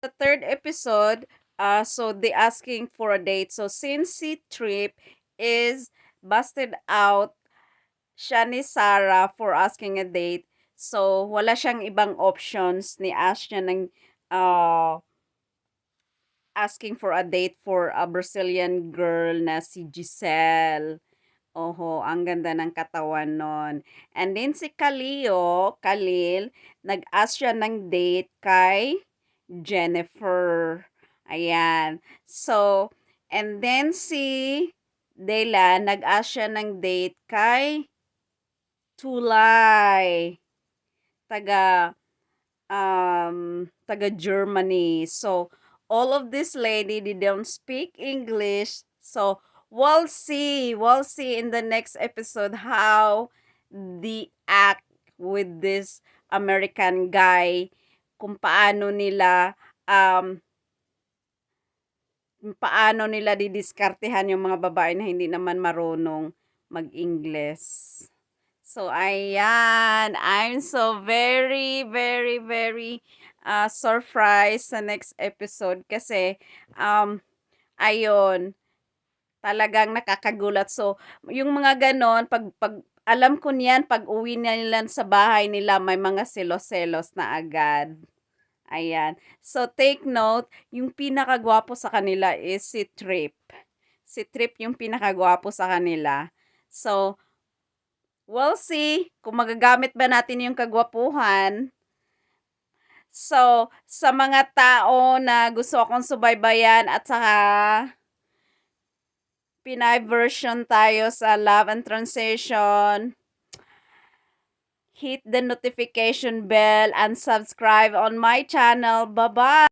the third episode, so they asking for a date. So since si Trip is busted out siya ni Sarah for asking a date, so wala siyang ibang options, ni-ask niya ng asking for a date for a Brazilian girl na si Giselle. Oho, ang ganda ng katawan nun. And then si Khalil, nag-ask siya ng date kay Jennifer. Ayan. So, and then si Dela, nag-ask siya ng date kay Tulay. Taga, taga Germany. So, all of this lady, they don't speak English. So, we'll see in the next episode how the act with this American guy, kung paano nila didiskartehan yung mga babae na hindi naman marunong mag-Ingles. So, ayan. I'm so very, very, very surprised sa next episode kasi, ayun, talagang nakakagulat. So, yung mga ganon, pag alam ko niyan, pag uwi nila sa bahay nila, may mga selos-selos na agad. Ayan. So, take note, yung pinakagwapo sa kanila is si Trip. Si Trip yung pinakagwapo sa kanila. So, we'll see kung magagamit ba natin yung kagwapuhan. So, sa mga tao na gusto akong subaybayan at saka Pinay version tayo sa Love and Translation, hit the notification bell and subscribe on my channel. Bye-bye!